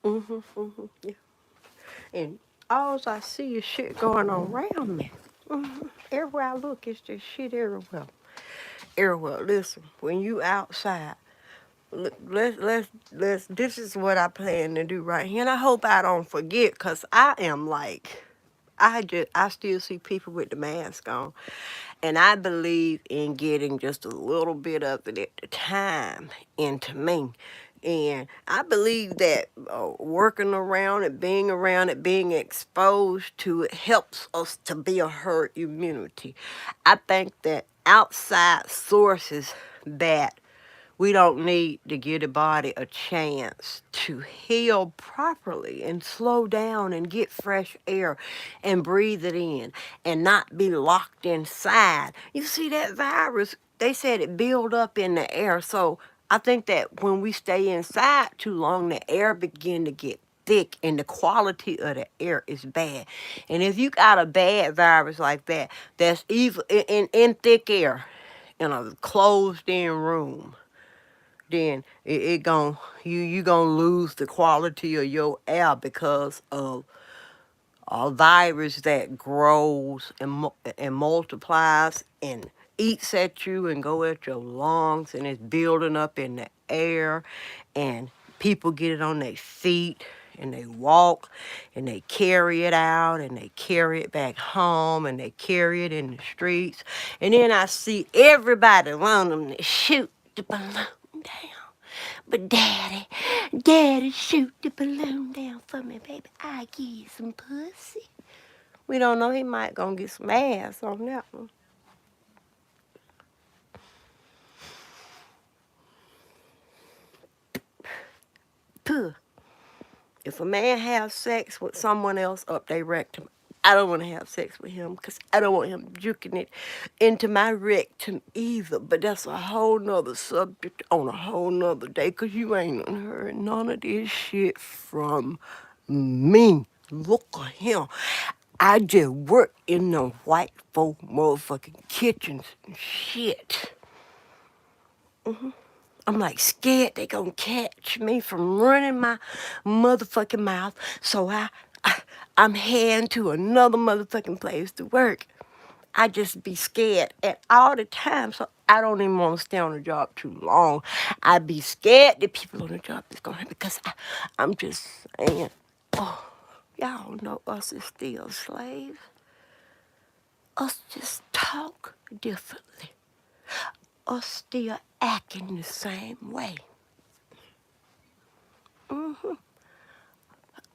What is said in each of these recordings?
Yeah. And all I see is shit going on around me. Everywhere I look, it's just shit everywhere. Everywhere. Listen, when you outside, let's. This is what I plan to do right here, and I hope I don't forget, cause I am like, I still see people with the mask on, and I believe in getting just a little bit of it at a time into me. And I believe that working around it, being exposed to it helps us to build herd immunity. I think that outside sources that we don't need to give the body a chance to heal properly and slow down and get fresh air and breathe it in and not be locked inside. You see that virus, they said it build up in the air. So I think that when we stay inside too long, the air begin to get thick and the quality of the air is bad. And if you got a bad virus like that, that's even in thick air, in a closed in room, then it gon' you gonna lose the quality of your air because of a virus that grows and multiplies and eats at you and go at your lungs, and it's building up in the air, and people get it on their feet and they walk and they carry it out and they carry it back home and they carry it in the streets, and then I see everybody around them to shoot the balloon down. But daddy, shoot the balloon down for me, baby. I give you some pussy. We don't know, he might gonna get some ass on that one. Puh. If a man has sex with someone else up their rectum, I don't want to have sex with him because I don't want him juking it into my rectum either. But that's a whole nother subject on a whole nother day, because you ain't gonna heard none of this shit from me. Look at him. I just work in the white folk motherfucking kitchens and shit. I'm like scared they gonna catch me from running my motherfucking mouth. So I'm heading to another motherfucking place to work. I just be scared at all the time, so I don't even want to stay on the job too long. I be scared that people on the job is gonna hurt, because I'm just saying, oh, y'all know us is still slaves. Us just talk differently. Us still acting the same way.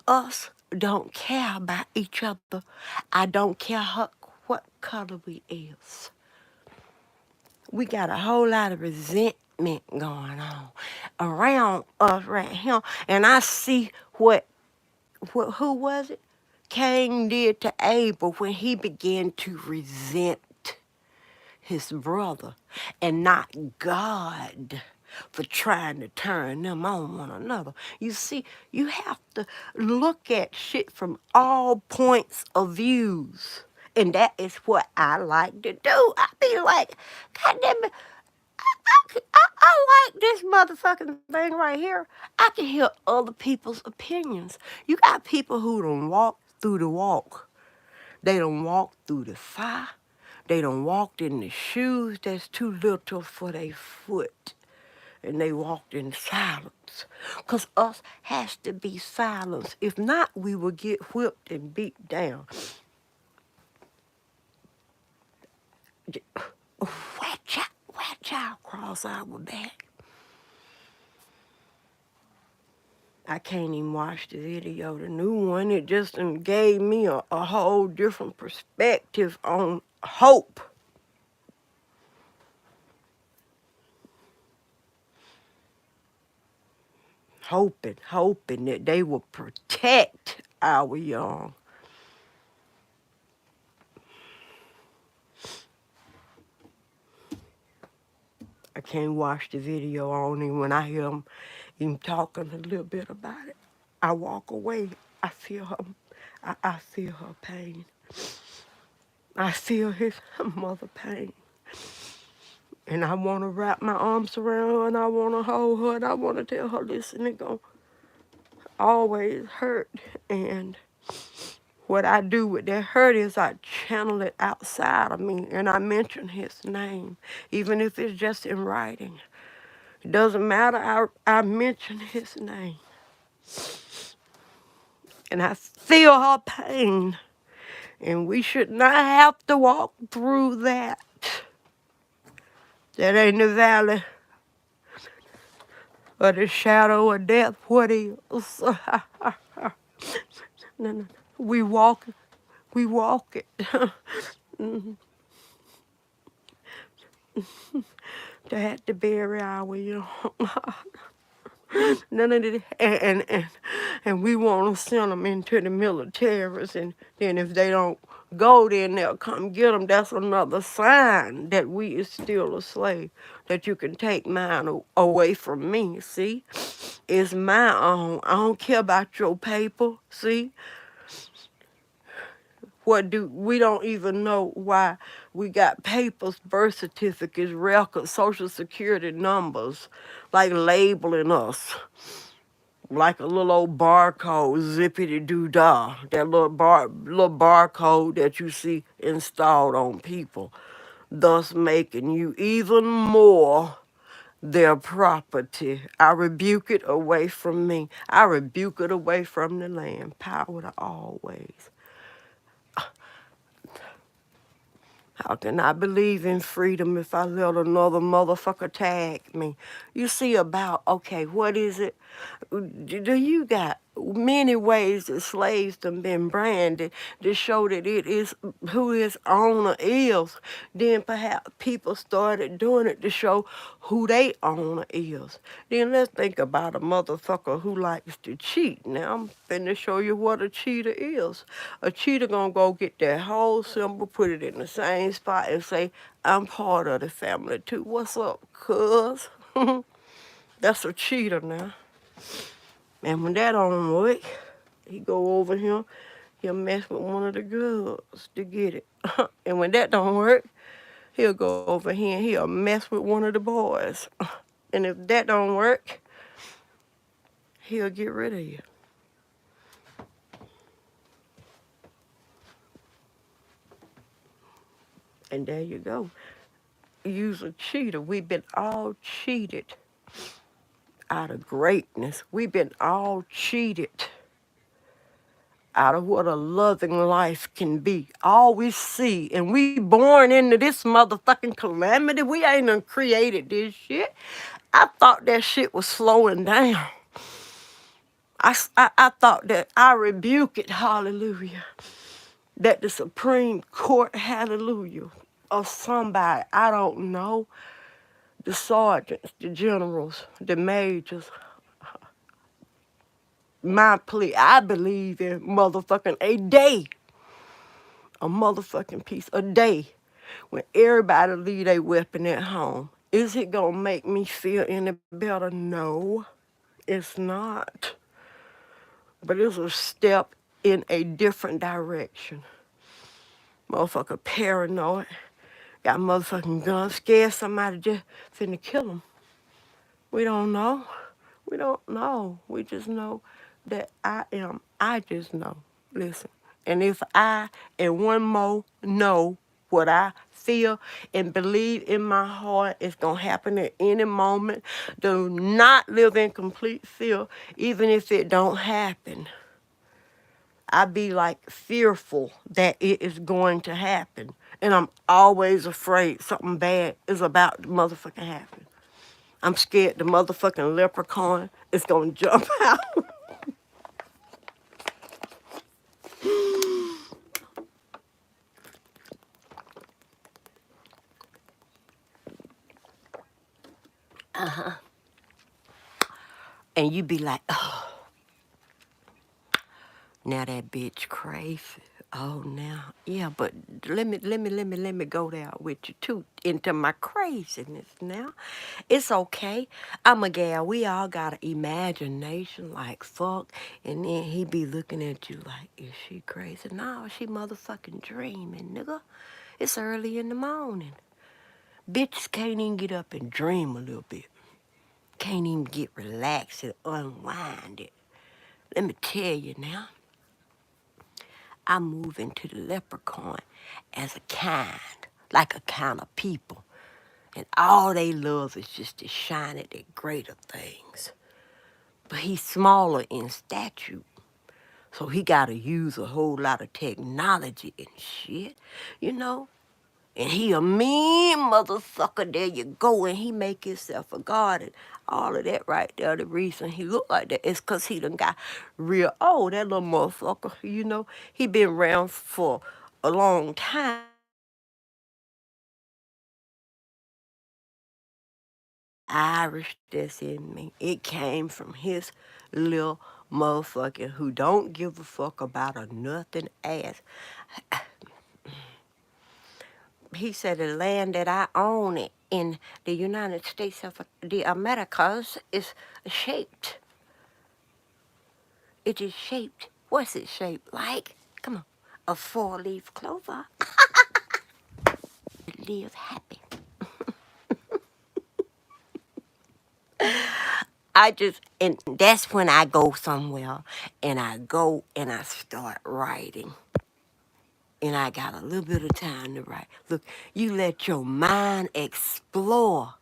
Us don't care about each other. I don't care what color we is. We got a whole lot of resentment going on around us right here. And I see what who was it? Cain did to Abel when he began to resent his brother and not God for trying to turn them on one another. You see, you have to look at shit from all points of views. And that is what I like to do. I be like, God damn it, I like this motherfucking thing right here. I can hear other people's opinions. You got people who don't walk through the walk. They don't walk through the fire. They don't walk in the shoes that's too little for their foot. And they walked in silence. Because us has to be silence. If not, we will get whipped and beat down. Watch out, cross our back. I can't even watch the video, the new one. It just gave me a whole different perspective on hope. Hoping that they will protect our young. I can't watch the video only when I hear him talking a little bit about it. I walk away. I feel her. I feel her pain. I feel his mother pain. And I want to wrap my arms around her, and I want to hold her, and I want to tell her, listen, always hurt. And what I do with that hurt is I channel it outside of me and I mention his name, even if it's just in writing. It doesn't matter, I mention his name. And I feel her pain. And we should not have to walk through that. That ain't the valley or the shadow of death. What is? No, no. We walk it. At the very hour, None of it, and we want to send them into the militaries, and then if they don't go, then they'll come get them. That's another sign that we is still a slave. That you can take mine away from me. See, it's my own. I don't care about your paper. See, we don't even know why we got papers, birth certificates, records, social security numbers, like labeling us. Like a little old barcode, zippity doo dah. That little barcode that you see installed on people, thus making you even more their property. I rebuke it away from me. I rebuke it away from the land. Power to always. How can I believe in freedom if I let another motherfucker tag me? You see about, okay, what is it? Do you got many ways that slaves have been branded to show that it is who his owner is? Then perhaps people started doing it to show who they owner is. Then let's think about a motherfucker who likes to cheat. Now I'm finna show you what a cheater is. A cheater gonna go get that whole symbol, put it in the same spot and say, I'm part of the family too. What's up, cuz? That's a cheater now. And when that don't work, he go over here, he'll mess with one of the girls to get it. And when that don't work, he'll go over here and he'll mess with one of the boys. And if that don't work, he'll get rid of you. And there you go. Use a cheater. We've been all cheated out of greatness. We've been all cheated out of what a loving life can be. All we see, and we born into this motherfucking calamity. We ain't done created this shit. I thought that shit was slowing down. I thought that I rebuke it, hallelujah. That the Supreme Court, hallelujah, or somebody, I don't know, the sergeants, the generals, the majors, my plea, I believe in motherfucking a day. A motherfucking piece a day when everybody leave their weapon at home. Is it gonna make me feel any better? No, it's not. But it's a step in a different direction. Motherfucker paranoid, got motherfucking guns, scared somebody just finna kill them. We don't know. We don't know. We just know that I just know. Listen. And if I and one more know what I feel and believe in my heart it's going to happen at any moment, do not live in complete fear, even if it don't happen. I be like fearful that it is going to happen. And I'm always afraid something bad is about to motherfucking happen. I'm scared the motherfucking leprechaun is gonna jump out. And you be like, oh, now that bitch crazy. Oh, now, yeah, but let me go there with you too into my craziness now. It's okay. I'm a gal. We all got an imagination like fuck. And then he be looking at you like, is she crazy? No, she motherfucking dreaming, nigga. It's early in the morning. Bitches can't even get up and dream a little bit. Can't even get relaxed and unwind it. Let me tell you now, I move into the leprechaun as a kind, like a kind of people. And all they love is just to shine at the greater things. But he's smaller in stature, so he gotta use a whole lot of technology and shit, you know? And he a mean mother sucker, there you go, and he make himself a god and all of that right there. The reason he look like that is cause he done got real old, that little motherfucker, you know? He been around for a long time. Irish that's in me. It came from his little motherfucker who don't give a fuck about a nothing ass. He said the land that I own in the United States of the Americas is shaped. It is shaped. What's it shaped like? Come on. A four-leaf clover. Live happy. And that's when I go somewhere and I go and I start writing. And I got a little bit of time to write. Look, you let your mind explore.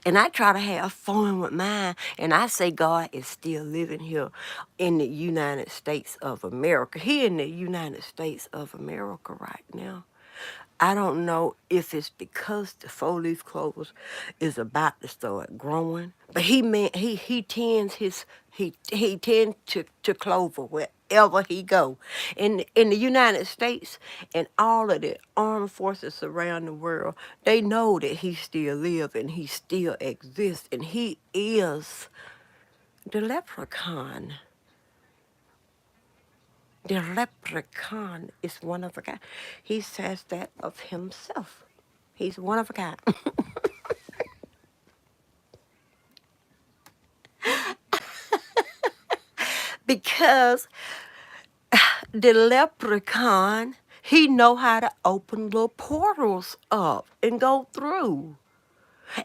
And I try to have fun with mine. And I say God is still living here in the United States of America. Here in the United States of America right now. I don't know if it's because the four-leaf clovers is about to start growing, but he tends he tends to clover wherever he go. In the United States and all of the armed forces around the world, they know that he still lives and he still exists, and he is the leprechaun. The leprechaun is one of a kind. He says that of himself. He's one of a kind. Because the leprechaun, he know how to open little portals up and go through.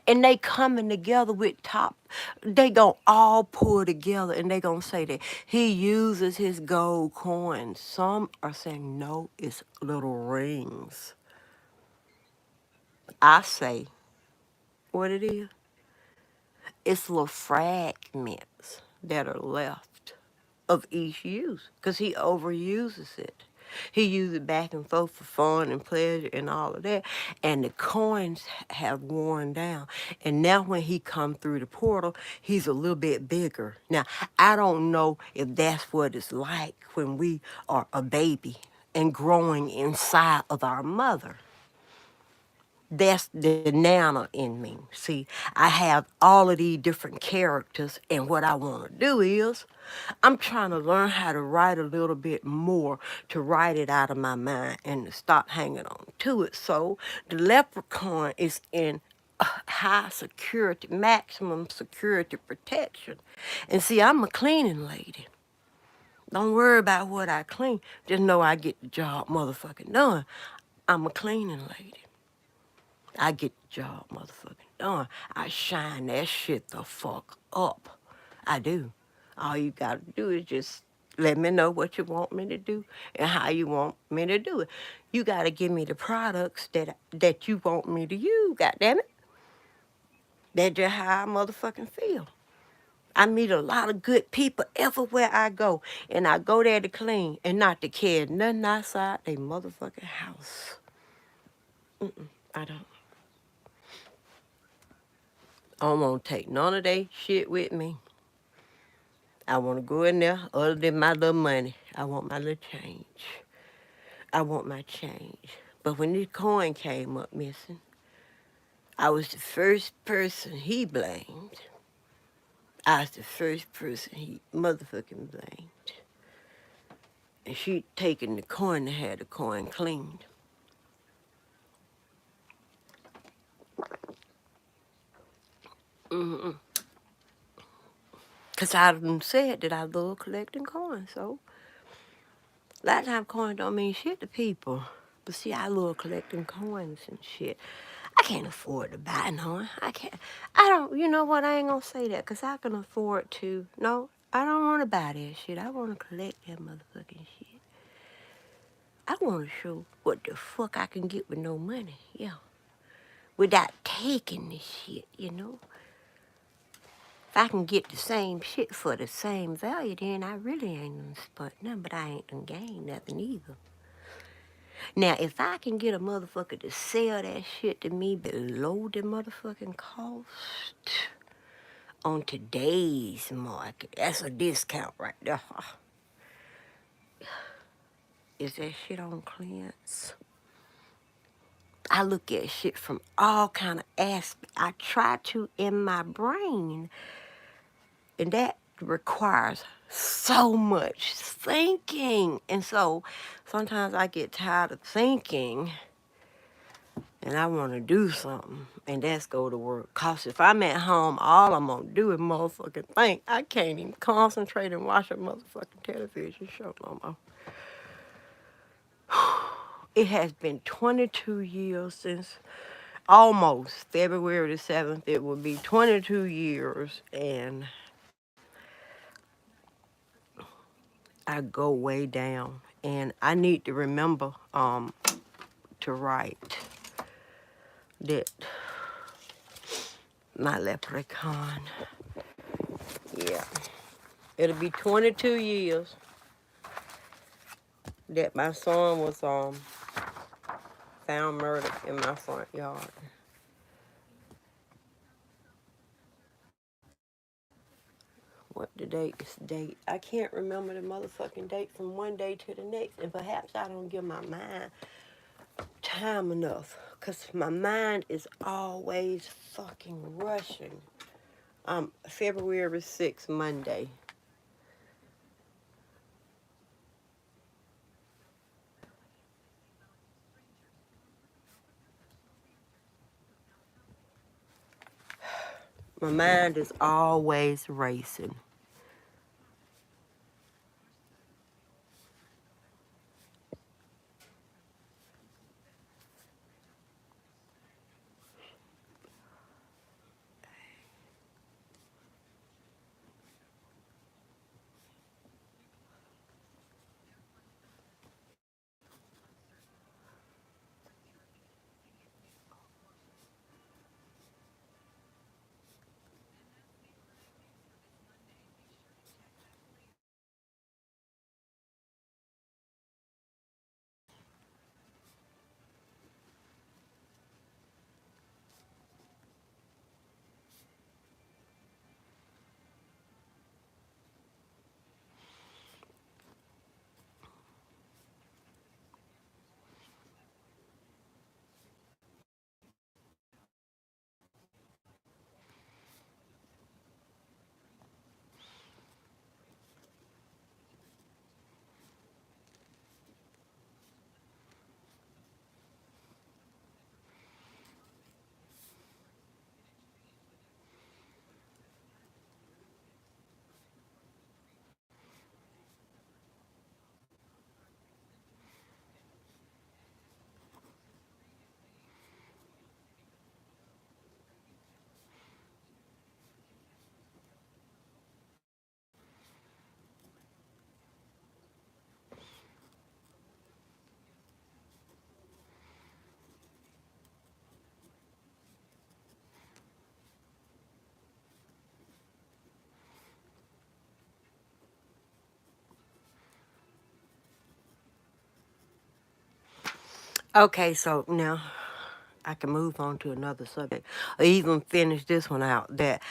And they coming together with top. They gonna all pull together and they gonna say that he uses his gold coins. Some are saying no, it's little rings. I say what it is. It's little fragments that are left of each use because he overuses it. He uses it back and forth for fun and pleasure and all of that. And the coins have worn down. And now when he come through the portal, he's a little bit bigger. Now, I don't know if that's what it's like when we are a baby and growing inside of our mother. That's the nana in me. See, I have all of these different characters, and what I want to do is I'm trying to learn how to write a little bit more, to write it out of my mind and to stop hanging on to it. So the leprechaun is in high security, maximum security protection. And see, I'm a cleaning lady. Don't worry about what I clean. Just know I get the job motherfucking done. I'm a cleaning lady. I get the job motherfucking done. I shine that shit the fuck up. I do. All you gotta do is just let me know what you want me to do and how you want me to do it. You gotta give me the products that you want me to use, goddammit. That's just how I motherfucking feel. I meet a lot of good people everywhere I go, and I go there to clean and not to carry nothing outside they motherfucking house. I don't. I don't want to take none of that shit with me. I want to go in there other than my little money. I want my little change. I want my change. But when this coin came up missing, I was the first person he blamed. I was the first person he motherfucking blamed. And she taken the coin to have the coin cleaned. Because I done said that I love collecting coins, so a lot of times coins don't mean shit to people. But see, I love collecting coins and shit. I can't afford to buy none. I can't. I don't, you know what? I ain't gonna say that because I can afford to. No, I don't want to buy that shit. I want to collect that motherfucking shit. I want to show what the fuck I can get with no money. Yeah. Without taking this shit, you know. If I can get the same shit for the same value, then I really ain't done spent nothing, but I ain't done gained nothing either. Now, if I can get a motherfucker to sell that shit to me below the motherfucking cost on today's market, that's a discount right there. Is that shit on clearance? I look at shit from all kind of aspects. I try to in my brain, and that requires so much thinking. And so sometimes I get tired of thinking and I want to do something, and that's go to work. Cause if I'm at home, all I'm gonna do is motherfucking think. I can't even concentrate and watch a motherfucking television show no more. It has been 22 years since almost February the 7th. It will be 22 years, and I go way down. And I need to remember to write that my leprechaun. Yeah. It'll be 22 years that my son was found murdered in my front yard. What the date is date? I can't remember the motherfucking date from one day to the next, and perhaps I don't give my mind time enough, cause my mind is always fucking rushing. February 6th, Monday. My mind is always racing. Okay, so now I can move on to another subject, or even finish this one out. That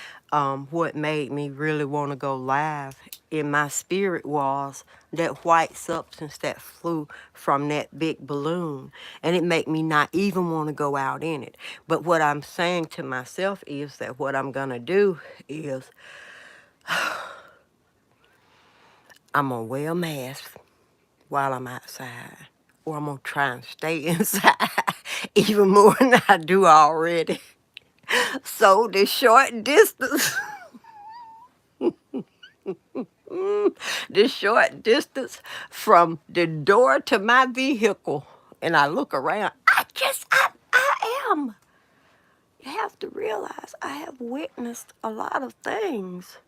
what made me really want to go live in my spirit was that white substance that flew from that big balloon, and it made me not even want to go out in it. But what I'm saying to myself is that what I'm gonna do is I'm gonna wear a mask while I'm outside, or I'm gonna try and stay inside even more than I do already. So the short distance, the short distance from the door to my vehicle, and I look around, I am. You have to realize I have witnessed a lot of things.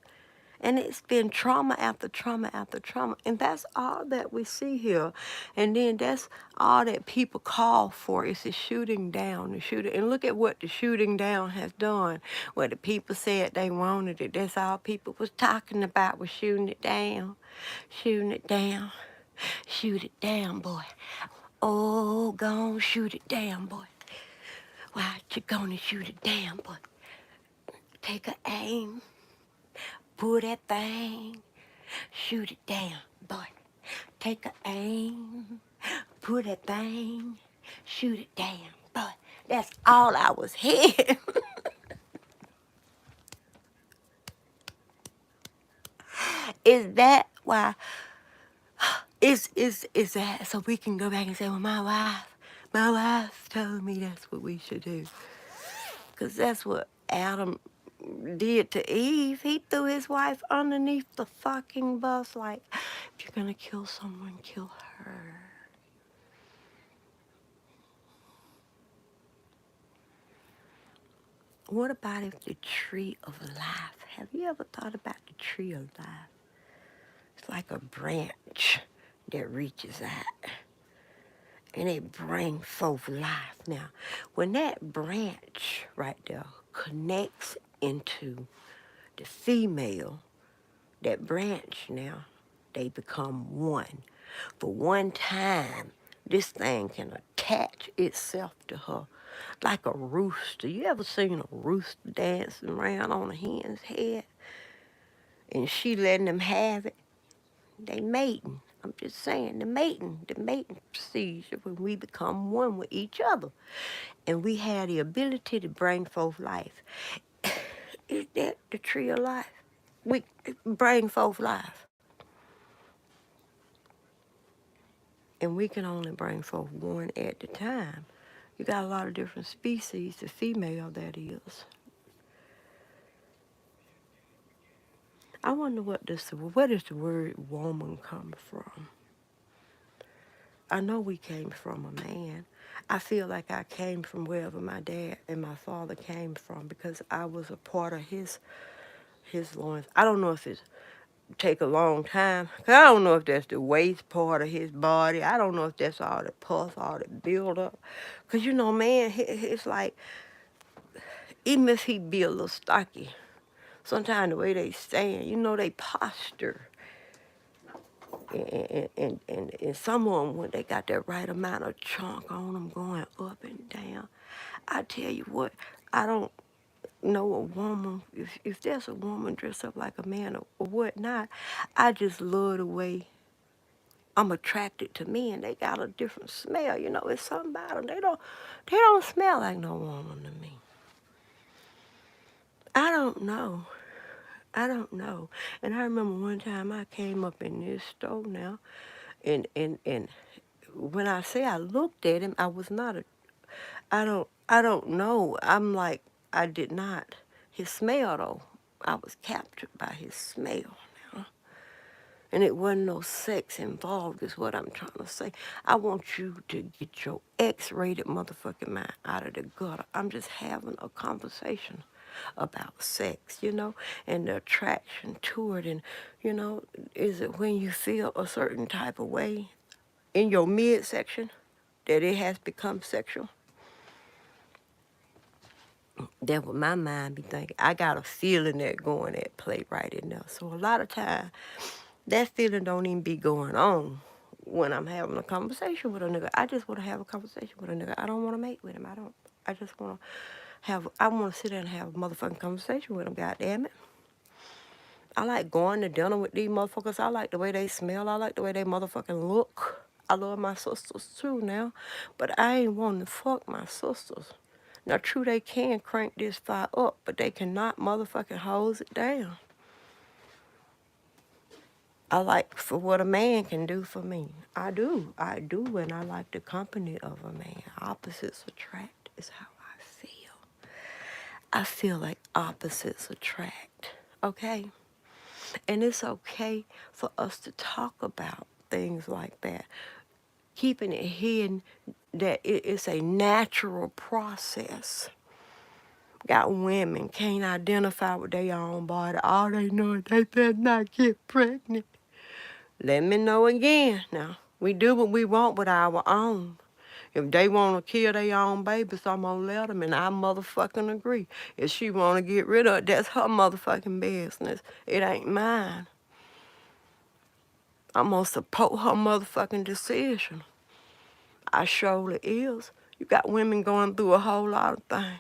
And it's been trauma after trauma after trauma. And that's all that we see here. And then that's all that people call for is the shooting down, the shooting. And look at what the shooting down has done. What the people said they wanted it. That's all people was talking about was shooting it down. Shooting it down. Shoot it down, boy. Oh, gonna shoot it down, boy. Why you gonna shoot it down, boy? Take a aim. Pull that thing. Shoot it down, boy. Take a aim. Pull that thing. Shoot it down, boy. That's all I was hearing. Is that why? Is that so we can go back and say, well, my wife told me that's what we should do. Because that's what Adam did to Eve. He threw his wife underneath the fucking bus like, if you're gonna kill someone, kill her. What about if the tree of life? Have you ever thought about the tree of life? It's like a branch that reaches out and it brings forth life. Now, when that branch right there connects into the female, that branch now, they become one. For one time, this thing can attach itself to her like a rooster. You ever seen a rooster dancing around on a hen's head? And she letting them have it? They mating. I'm just saying, the mating procedure when we become one with each other. And we have the ability to bring forth life. Is that the tree of life? We bring forth life. And we can only bring forth one at a time. You got a lot of different species, the female that is. I wonder where does the word woman come from? I know we came from a man. I feel like I came from wherever my dad and my father came from because I was a part of his loins. I don't know if it's take a long time. 'Cause I don't know if that's the waist part of his body. I don't know if that's all the pus, all the build up. 'Cause you know, man, it's like, even if he be a little stocky, sometimes the way they stand, you know, they posture. And some of them, when they got that right amount of chunk on them going up and down, I tell you what, I don't know a woman, if there's a woman dressed up like a man or whatnot, I just love the way I'm attracted to men. They got a different smell, you know, it's something about them. They don't smell like no woman to me. I don't know. I don't know. And I remember one time I came up in this store now, and when I say I looked at him, I was not a, I don't know. I'm like, I did not. His smell though, I was captured by his smell now. And it wasn't no sex involved is what I'm trying to say. I want you to get your X-rated motherfucking mind out of the gutter. I'm just having a conversation about sex, you know, and the attraction to it. And, you know, is it when you feel a certain type of way in your midsection that it has become sexual? That's what my mind be thinking. I got a feeling that going at play right in there. So a lot of times, that feeling don't even be going on when I'm having a conversation with a nigga. I just want to have a conversation with a nigga. I don't want to mate with him. I don't. I just want to I want to sit there and have a motherfucking conversation with him, goddamn it. I like going to dinner with these motherfuckers. I like the way they smell. I like the way they motherfucking look. I love my sisters too now, but I ain't wanting to fuck my sisters. Now, true, they can crank this fire up, but they cannot motherfucking hose it down. I like for what a man can do for me. I do, and I like the company of a man. Opposites attract is how I feel. I feel like opposites attract, okay? And it's okay for us to talk about things like that. Keeping it hidden that it's a natural process. Got women can't identify with their own body. All they know is they better not get pregnant. Let me know again. Now, we do what we want with our own. If they want to kill their own babies, I'm going to let them, and I motherfucking agree. If she want to get rid of it, that's her motherfucking business. It ain't mine. I'm going to support her motherfucking decision. I surely is. You got women going through a whole lot of things.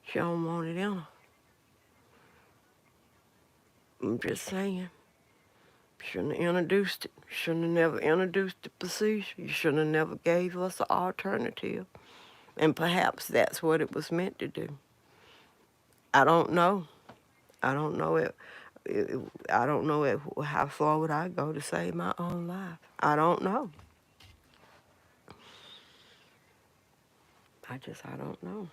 She don't want it in her. I'm just saying. Shouldn't have introduced it. Shouldn't have never introduced the procedure. You shouldn't have never gave us an alternative. And perhaps that's what it was meant to do. I don't know. I don't know it. I don't know it, how far would I go to save my own life. I don't know. I don't know.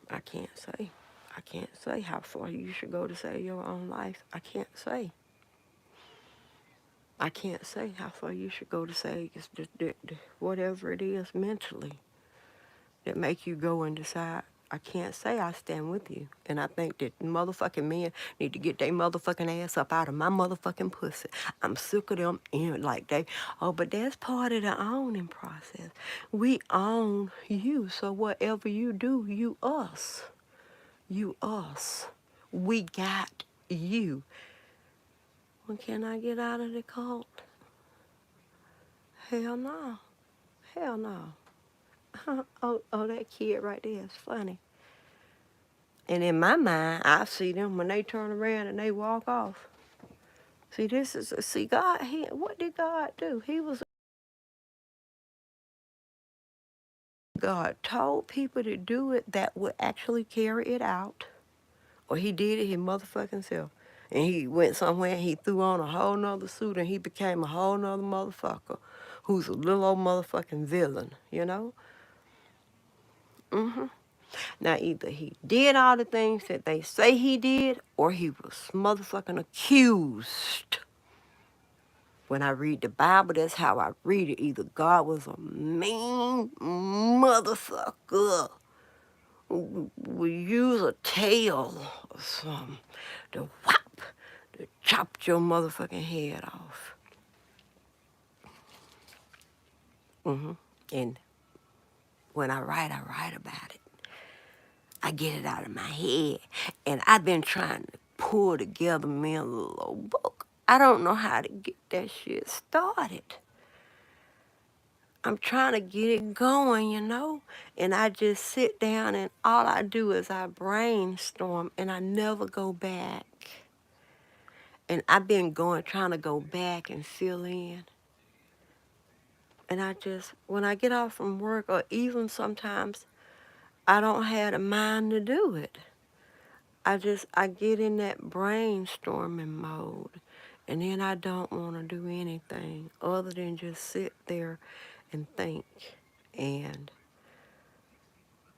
I can't say. I can't say how far you should go to save your own life. I can't say. I can't say how far you should go to save whatever it is mentally that make you go and decide. I can't say I stand with you. And I think that motherfucking men need to get their motherfucking ass up out of my motherfucking pussy. I'm sick of them but that's part of the owning process. We own you, so whatever you do, you us. You us. We got you. Well, can I get out of the cult? Hell no. Hell no. oh, that kid right there is funny. And in my mind, I see them when they turn around and they walk off. See, God, what did God do? God told people to do it that would actually carry it out. Or he did it his motherfucking self. And he went somewhere and he threw on a whole nother suit and he became a whole nother motherfucker who's a little old motherfucking villain, you know? Mm-hmm. Now, either he did all the things that they say he did, or he was motherfucking accused. When I read the Bible, that's how I read it. Either God was a mean motherfucker who would use a tail or something to chop your motherfucking head off. And when I write about it. I get it out of my head. And I've been trying to pull together me a little old book. I don't know how to get that shit started. I'm trying to get it going, you know? And I just sit down and all I do is I brainstorm and I never go back. And I've been trying to go back and fill in. And when I get off from work, or even sometimes I don't have the mind to do it. I get in that brainstorming mode, and then I don't want to do anything other than just sit there and think. And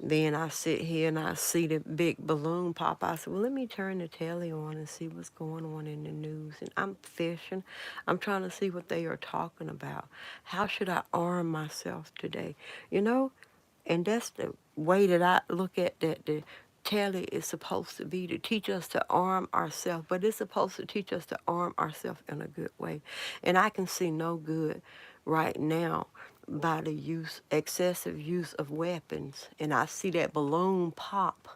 then I sit here and I see the big balloon pop. I said, well, let me turn the telly on and see what's going on in the news. And I'm fishing. I'm trying to see what they are talking about. How should I arm myself today? You know? And that's the way that I look at that. The telly is supposed to be to teach us to arm ourselves, but it's supposed to teach us to arm ourselves in a good way. And I can see no good right now by the excessive use of weapons. And I see that balloon pop,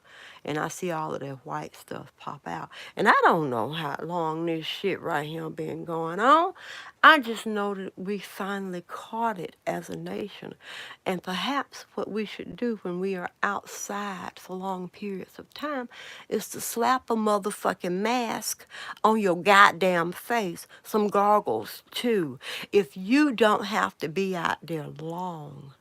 and I see all of that white stuff pop out. And I don't know how long this shit right here been going on. I just know that we finally caught it as a nation. And perhaps what we should do when we are outside for long periods of time is to slap a motherfucking mask on your goddamn face. Some goggles, too. If you don't have to be out there long,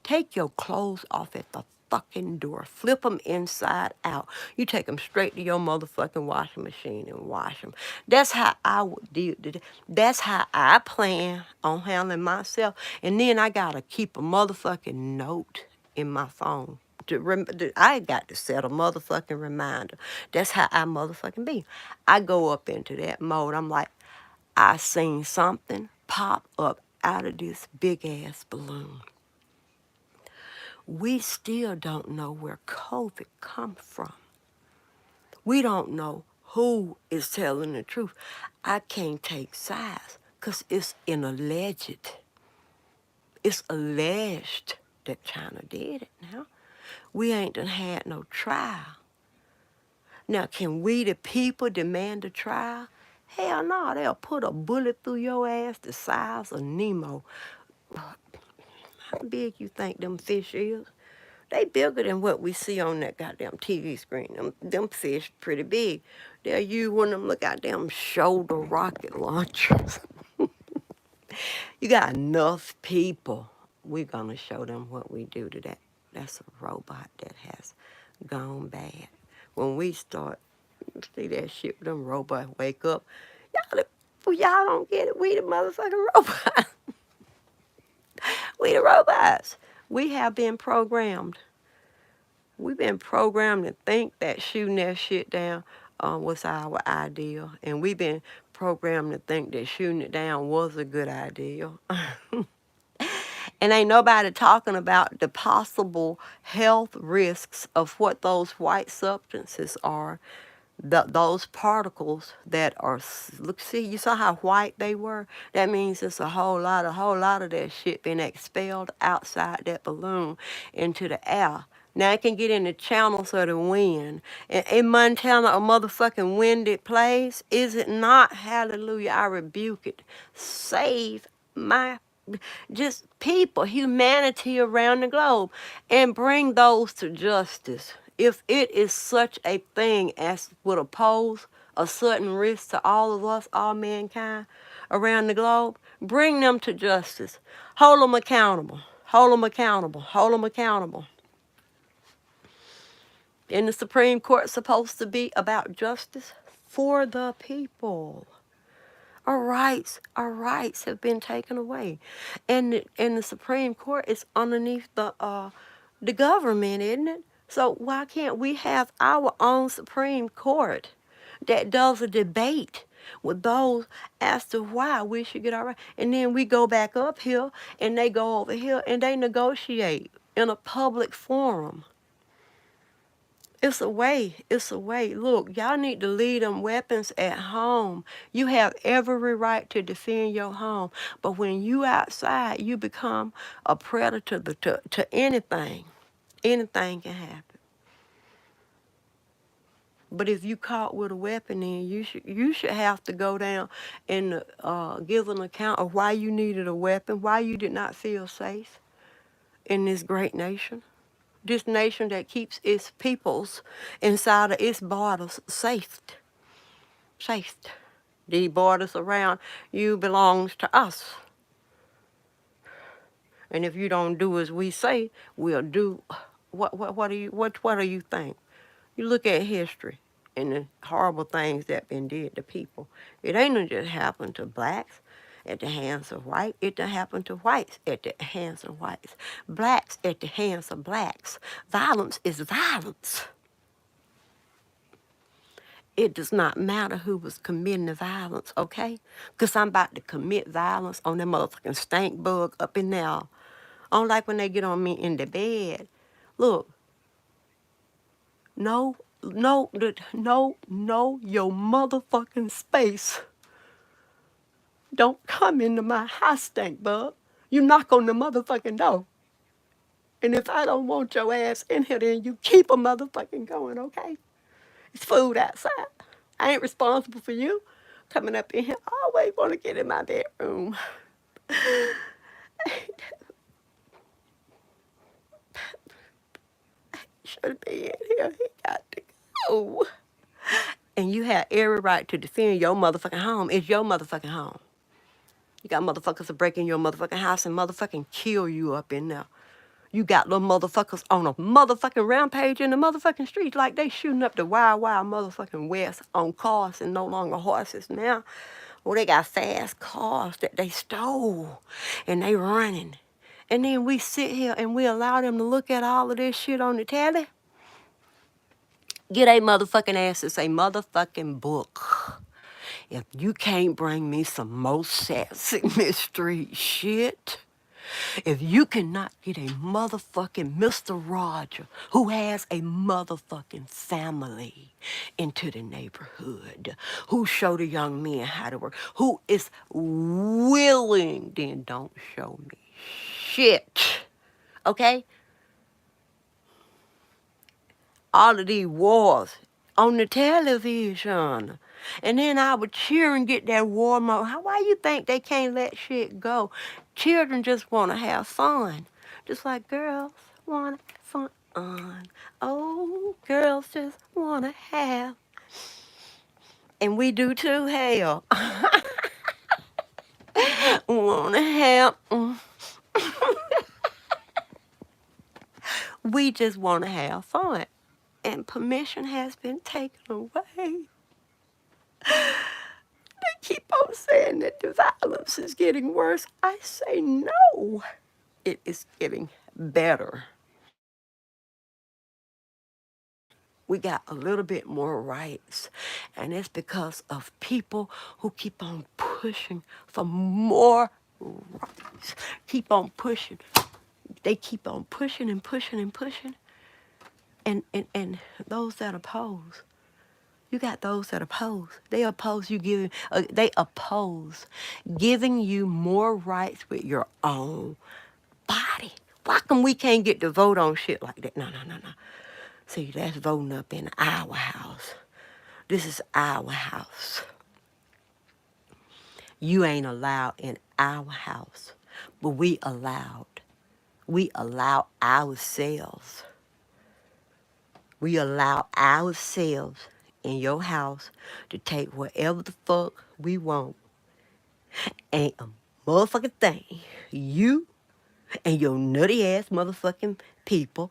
take your clothes off at the fucking door. Flip them inside out. You take them straight to your motherfucking washing machine and wash them. That's how I would deal. That's how I plan on handling myself. And then I gotta keep a motherfucking note in my phone. I got to set a motherfucking reminder. That's how I motherfucking be. I go up into that mode. I'm like, I seen something pop up out of this big ass balloon. We still don't know where COVID comes from. We don't know who is telling the truth. I can't take sides because it's an alleged. It's alleged that China did it now. We ain't done had no trial. Now, can we, the people, demand a trial? Hell no, they'll put a bullet through your ass the size of Nemo. How big you think them fish is? They bigger than what we see on that goddamn TV screen. Them fish pretty big. They'll use one of them goddamn shoulder rocket launchers. You got enough people. We're gonna show them what we do to that. That's a robot that has gone bad. When we start see that shit, them robots wake up. Y'all don't get it. We the motherfucking robots. We the robots. We have been programmed. We've been programmed to think that shooting that shit down was our ideal. And we've been programmed to think that shooting it down was a good idea. And ain't nobody talking about the possible health risks of what those white substances are. Those particles that are, look, see, you saw how white they were? That means it's a whole lot of that shit been expelled outside that balloon into the air. Now it can get in the channels of the wind. And in Montana, a motherfucking windy place, is it not? Hallelujah, I rebuke it. Save my, just people, humanity around the globe, and bring those to justice. If it is such a thing as would pose a certain risk to all of us, all mankind around the globe, bring them to justice. Hold them accountable. Hold them accountable. Hold them accountable. And the Supreme Court is supposed to be about justice for the people. Our rights have been taken away. And the Supreme Court is underneath the government, isn't it? So why can't we have our own Supreme Court that does a debate with those as to why we should get our rights? And then we go back up here and they go over here and they negotiate in a public forum. It's a way. It's a way. Look, y'all need to leave them weapons at home. You have every right to defend your home. But when you outside, you become a predator to anything. Anything can happen. But if you caught with a weapon, then you should have to go down and give an account of why you needed a weapon, why you did not feel safe in this great nation. This nation that keeps its peoples inside of its borders safe. Safe. The borders around you belongs to us. And if you don't do as we say, we'll do. What do you think? You look at history and the horrible things that been did to people. It ain't just happened to blacks at the hands of whites. It done happened to whites at the hands of whites. Blacks at the hands of blacks. Violence is violence. It does not matter who was committing the violence, okay? Because I'm about to commit violence on that motherfucking stank bug up in there. I don't like when they get on me in the bed. Look. No, your motherfucking space. Don't come into my house, stank bug. You knock on the motherfucking door. And if I don't want your ass in here, then you keep a motherfucking going, okay? It's food outside. I ain't responsible for you coming up in here. I always want to get in my bedroom. Should be in here. He got to go. And you have every right to defend your motherfucking home. It's your motherfucking home. You got motherfuckers to break in your motherfucking house and motherfucking kill you up in there. You got little motherfuckers on a motherfucking rampage in the motherfucking streets like they shooting up the wild motherfucking west on cars and no longer horses now. Well, they got fast cars that they stole and they running. And then we sit here and we allow them to look at all of this shit on the telly. Get a motherfucking asses a motherfucking book. If you can't bring me some more Sesame Street shit, If you cannot get a motherfucking Mr. Roger who has a motherfucking family into the neighborhood, who show the young men how to work, who is willing, then don't show me shit. Okay? All of these wars on the television. And then I would cheer and get that war mode. Why you think they can't let shit go? Children just want to have fun. Just like girls want to have fun. Oh, girls just want to have. And we do too, hell. Want to have. We just want to have fun. And permission has been taken away. They keep on saying that the violence is getting worse. I say no. It is getting better. We got a little bit more rights. And it's because of people who keep on pushing for more rights. Keep on pushing. They keep on pushing and pushing and pushing. And those that oppose, you got those that oppose. They oppose you giving. They oppose giving you more rights with your own body. Why come we can't get to vote on shit like that? No. See, that's voting up in our house. This is our house. You ain't allowed in our house, but we allowed. We allow ourselves. We allow ourselves in your house to take whatever the fuck we want. Ain't a motherfucking thing. You and your nutty ass motherfucking people.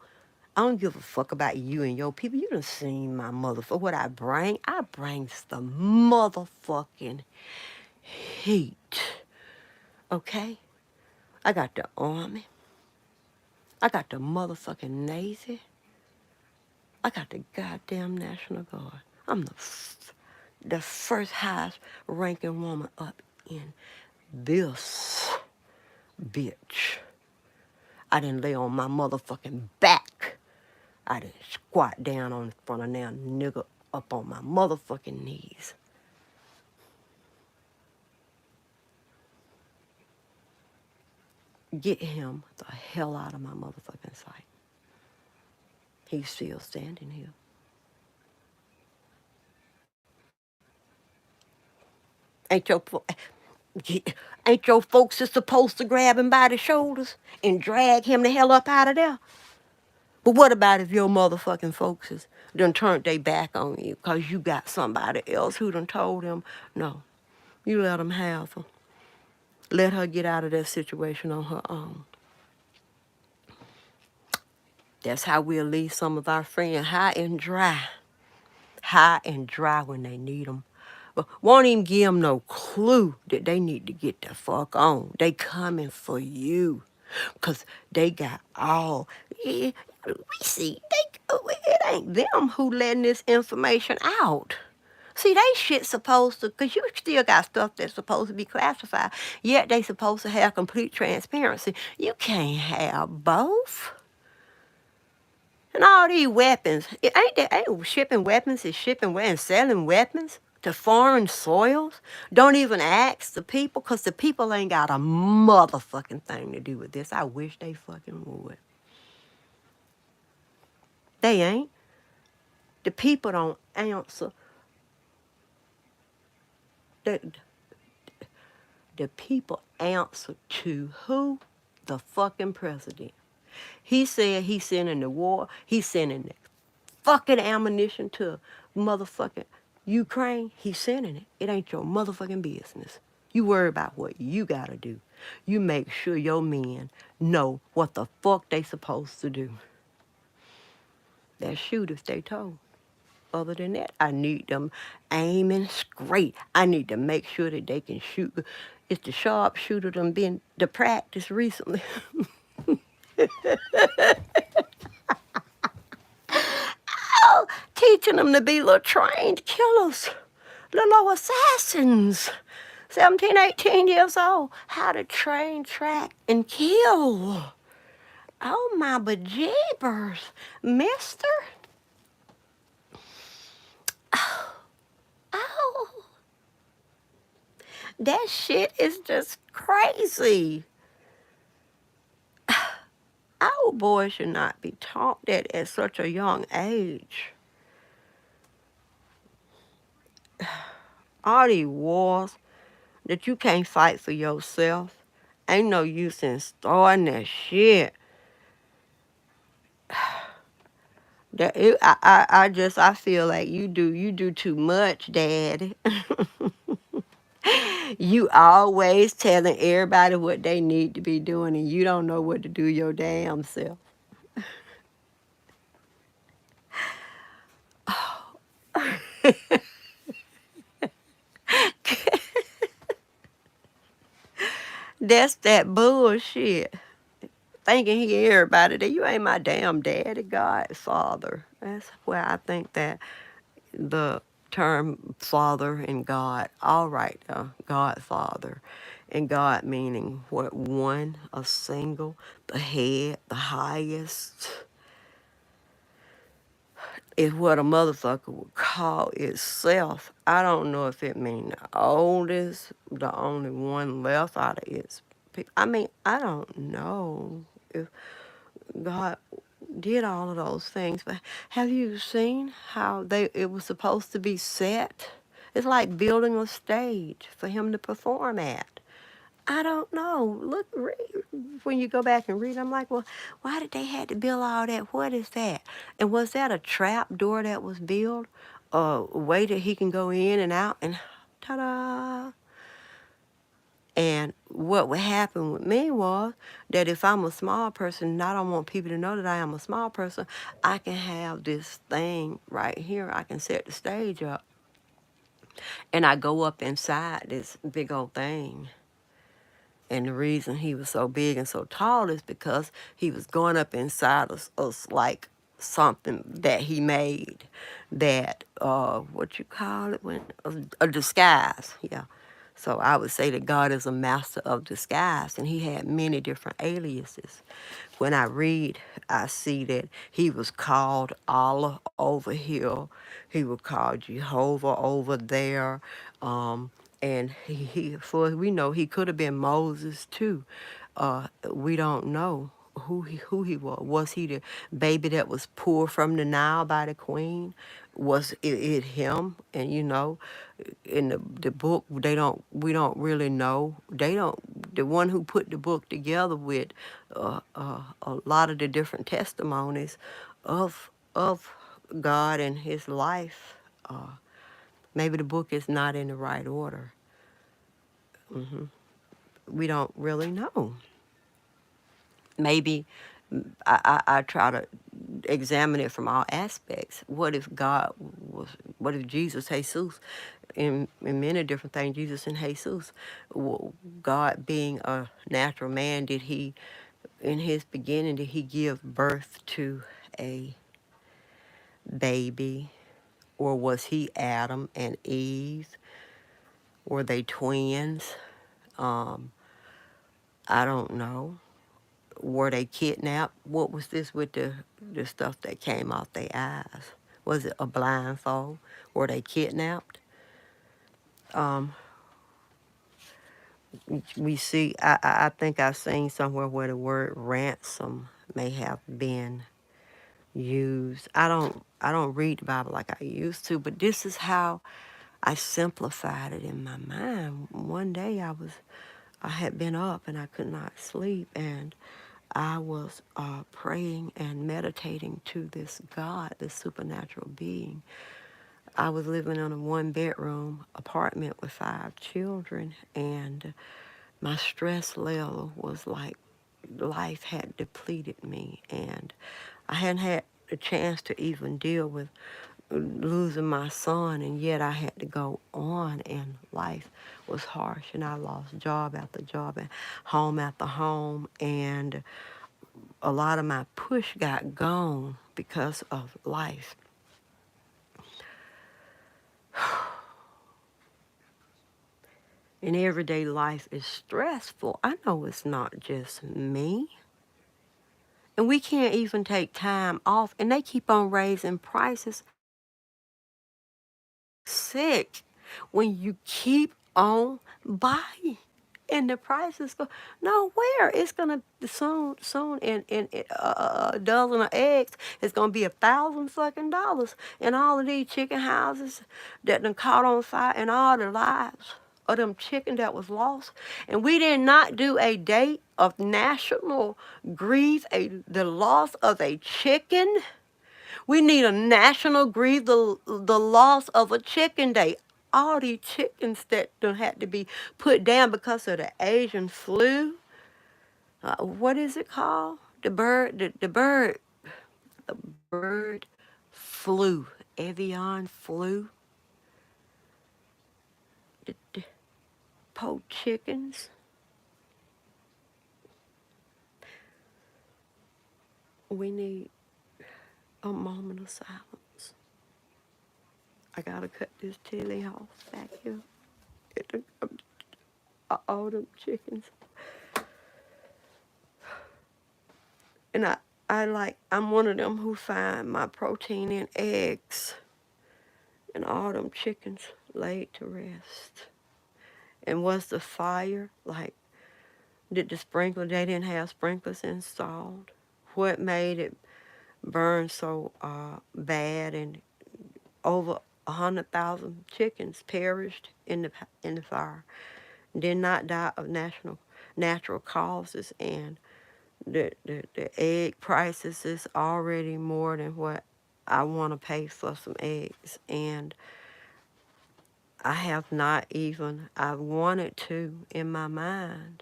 I don't give a fuck about you and your people. You done seen my motherfucker. What I bring the motherfucking heat. Okay? I got the Army. I got the motherfucking Navy. I got the goddamn National Guard. I'm the first highest ranking woman up in this bitch. I didn't lay on my motherfucking back. I didn't squat down on front of that nigga up on my motherfucking knees. Get him the hell out of my motherfucking sight. He's still standing here. Ain't your folks just supposed to grab him by the shoulders and drag him the hell up out of there? But what about if your motherfucking folks has done turned their back on you because you got somebody else who done told them, no, you let them have her. Let her get out of that situation on her own. That's how we'll leave some of our friends high and dry. High and dry when they need them. But won't even give them no clue that they need to get the fuck on. They coming for you. Because they got all... we see, it ain't them who letting this information out. See, they shit supposed to... Because you still got stuff that's supposed to be classified. Yet they supposed to have complete transparency. You can't have both. And all these weapons, ain't shipping weapons, it's shipping and selling weapons to foreign soils. Don't even ask the people, because the people ain't got a motherfucking thing to do with this. I wish they fucking would. They ain't. The people don't answer. The people answer to who? The fucking president. He said he's sending the war. He's sending the fucking ammunition to motherfucking Ukraine. He's sending it. It ain't your motherfucking business. You worry about what you gotta do. You make sure your men know what the fuck they supposed to do. They'll shoot if they told. Other than that, I need them aiming straight. I need to make sure that they can shoot. It's the sharpshooter done been to practice recently. Teaching them to be little trained killers, little assassins. 17, 18 years old. How to train, track, and kill. Oh my bejeebers, mister. Oh, that shit is just crazy. Our boys should not be taught that at such a young age. All these wars that you can't fight for yourself. Ain't no use in starting that shit. I feel like you do too much, Daddy. You always telling everybody what they need to be doing, and you don't know what to do your damn self. That's that bullshit. Thinking he everybody that you ain't my damn daddy, Godfather. That's where I think that the term father and God, all right, Godfather, and God meaning what, one, a single, the head, the highest, is what a motherfucker would call itself. I don't know if it mean the oldest, the only one left out of its people. I mean, I don't know if God did all of those things, but have you seen how it was supposed to be set? It's like building a stage for him to perform at. I don't know. Look, when you go back and read, I'm like, well, why did they have to build all that? What is that? And was that a trap door that was built? A way that he can go in and out and ta-da? And what would happen with me was that if I'm a small person and I don't want people to know that I am a small person, I can have this thing right here. I can set the stage up and I go up inside this big old thing. And the reason he was so big and so tall is because he was going up inside us like something that he made that, what you call it, when a disguise, yeah. So I would say that God is a master of disguise, and he had many different aliases. When I read, I see that he was called Allah over here. He was called Jehovah over there. And for as we know, he could have been Moses too. We don't know who he was. Was he the baby that was pulled from the Nile by the queen? Was it him? And in the book, we don't really know. The one who put the book together with a lot of the different testimonies of God and his life. Maybe the book is not in the right order. We don't really know. Maybe I try to examine it from all aspects. What if what if Jesus, Jesus, in many different things, Jesus and Jesus, God being a natural man, in his beginning, did he give birth to a baby? Or was he Adam and Eve? Were they twins? I don't know. Were they kidnapped? What was this with the stuff that came off their eyes? Was it a blindfold? Were they kidnapped? We see, I think I've seen somewhere where the word ransom may have been used. I don't read the Bible like I used to, but this is how I simplified it in my mind. One day I had been up and I could not sleep, and I was praying and meditating to this God, this supernatural being. I was living in a one-bedroom apartment with 5 children, and my stress level was like life had depleted me, and I hadn't had a chance to even deal with losing my son, and yet I had to go on, and life was harsh, and I lost job after job and home after home, and a lot of my push got gone because of life. And everyday life is stressful. I know it's not just me. And we can't even take time off. And they keep on raising prices. Sick when you keep on buying. And the prices go nowhere. It's gonna soon in a dozen of eggs. It's gonna be $1,000 fucking, and all of these chicken houses that done caught on fire, and all the lives of them chicken that was lost. And we did not do a day of national grief, the loss of a chicken. We need a national grieve the loss of a chicken day. All these chickens that done had to be put down because of the Asian flu. What is it called? The bird flu, avian flu. The poor chickens. We need a moment of silence. I gotta cut this telly off back here. All them chickens. And I'm one of them who find my protein in eggs, and all them chickens laid to rest. And was the fire like, did the sprinkler, they didn't have sprinklers installed? What made it burn so bad, and over 100,000 chickens perished in the fire, did not die of natural causes. And the egg prices is already more than what I want to pay for some eggs. And I have not even, I wanted to, in my mind,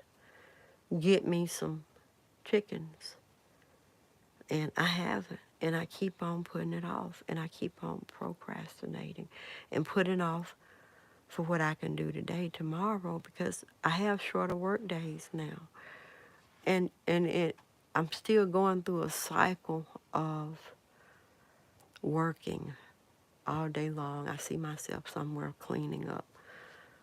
get me some chickens. And I haven't. And I keep on putting it off. And I keep on procrastinating and putting off for what I can do today, tomorrow, because I have shorter work days now. And I'm still going through a cycle of working all day long. I see myself somewhere cleaning up,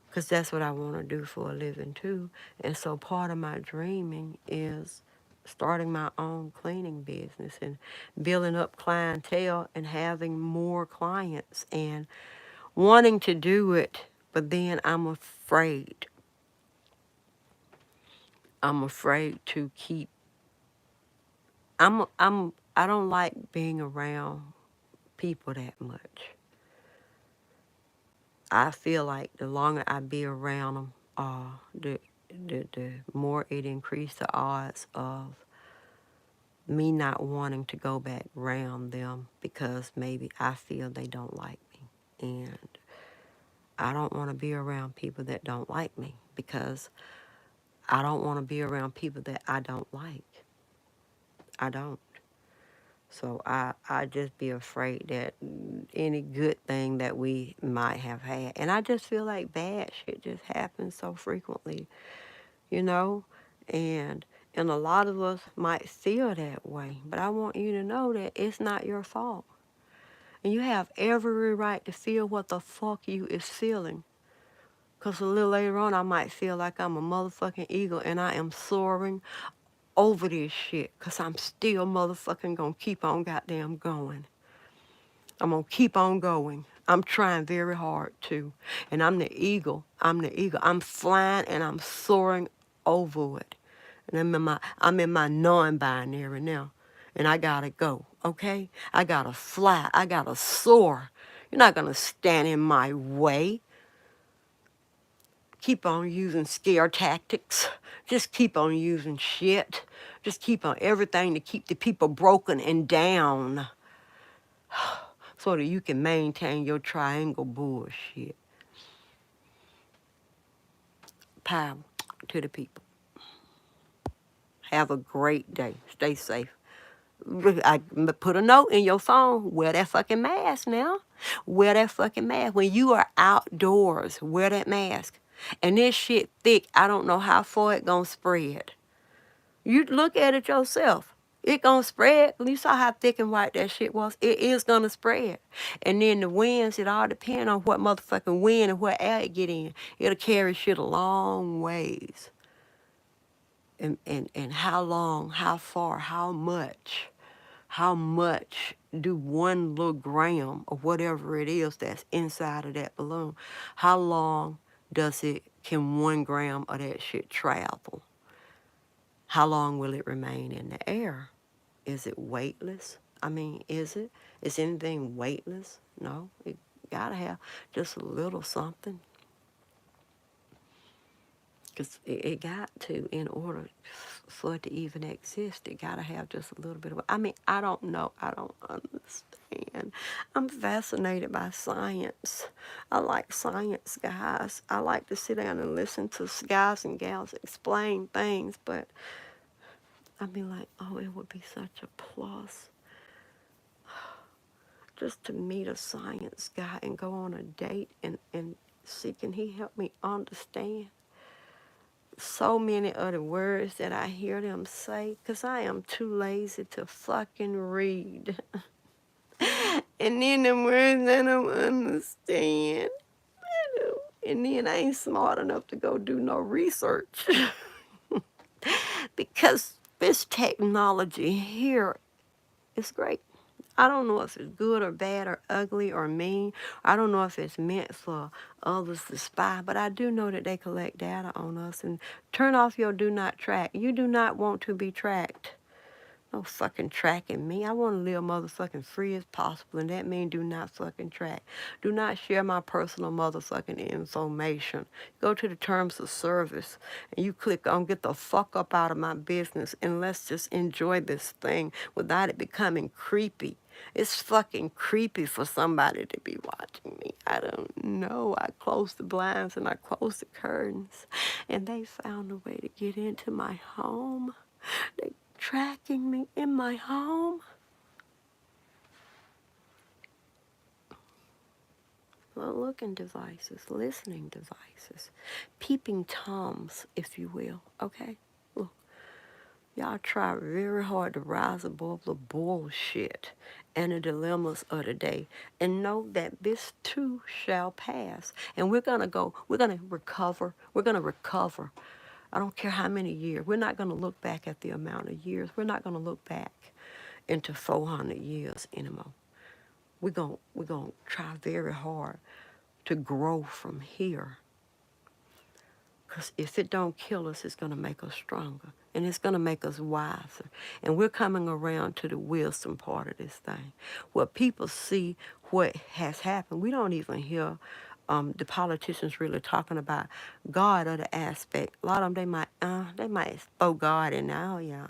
because that's what I want to do for a living too. And so part of my dreaming is starting my own cleaning business and building up clientele and having more clients and wanting to do it. But then I'm afraid. I'm afraid to keep. I don't like being around people that much. I feel like the longer I be around them, the more it increased the odds of me not wanting to go back around them, because maybe I feel they don't like me. And I don't want to be around people that don't like me, because I don't want to be around people that I don't like. I don't. So I just be afraid that any good thing that we might have had. And I just feel like bad shit just happens so frequently, you know? And a lot of us might feel that way. But I want you to know that it's not your fault. And you have every right to feel what the fuck you is feeling. Because a little later on, I might feel like I'm a motherfucking eagle and I am soaring over this shit, because I'm still motherfucking gonna keep on goddamn going. I'm gonna keep on going. I'm trying very hard too. And I'm the eagle. I'm the eagle. I'm flying and I'm soaring over it. And I'm in my non-binary now. And I gotta go, okay? I gotta fly. I gotta soar. You're not gonna stand in my way. Keep on using scare tactics. Just keep on using shit. Just keep on everything to keep the people broken and down, so that you can maintain your triangle bullshit. Power to the people. Have a great day. Stay safe. I put a note in your phone. Wear that fucking mask now. Wear that fucking mask. When you are outdoors, wear that mask. And this shit thick. I don't know how far it gonna spread. You look at it yourself. It gonna spread. You saw how thick and white that shit was. It is gonna spread. And then the winds, it all depends on what motherfucking wind and what air it get in. It'll carry shit a long ways. And how long, how far, how much do 1 little gram or whatever it is that's inside of that balloon, how long can 1 gram of that shit travel? How long will it remain in the air? Is it weightless? I mean, is it? Is anything weightless? No, it gotta have just a little something. Because it got to, in order for it to even exist, it got to have just a little bit of, I mean, I don't know. I don't understand. I'm fascinated by science. I like science, guys. I like to sit down and listen to guys and gals explain things, but I'd be like, oh, it would be such a plus just to meet a science guy and go on a date and see, can he help me understand so many of the words that I hear them say, because I am too lazy to fucking read. And then the words I don't understand. And then I ain't smart enough to go do no research. Because this technology here is great. I don't know if it's good or bad or ugly or mean. I don't know if it's meant for others to spy, but I do know that they collect data on us. And turn off your do not track. You do not want to be tracked. No fucking tracking me. I want to live motherfucking free as possible, and that means do not fucking track. Do not share my personal motherfucking information. Go to the terms of service, and you click on get the fuck up out of my business, and let's just enjoy this thing without it becoming creepy. It's fucking creepy for somebody to be watching me. I don't know. I closed the blinds and I closed the curtains, and they found a way to get into my home. They tracking me in my home. Well, looking devices, listening devices, peeping toms, if you will. Okay? Look, y'all try very hard to rise above the bullshit and the dilemmas of the day and know that this too shall pass. And we're going to recover. We're going to recover. I don't care how many years. We're not going to look back at the amount of years. We're not going to look back into 400 years anymore. We're going to try very hard to grow from here. Because if it don't kill us, it's going to make us stronger. And it's going to make us wiser. And we're coming around to the wisdom part of this thing. Where people see what has happened. We don't even hear the politicians really talking about God or the aspect. A lot of them, they might throw God in there. Oh, yeah,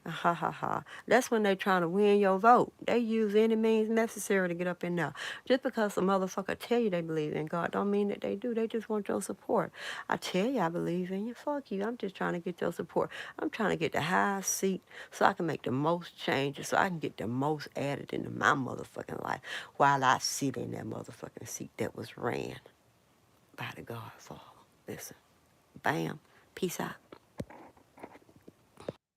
ha ha ha. That's when they trying to win your vote. They use any means necessary to get up in there. Just because a motherfucker tell you they believe in God don't mean that they do. They just want your support. I tell you I believe in you. Fuck you. I'm just trying to get your support. I'm trying to get the highest seat so I can make the most changes, so I can get the most added into my motherfucking life while I sit in that motherfucking seat that was ran by the Godfather. Listen. Bam. Peace out.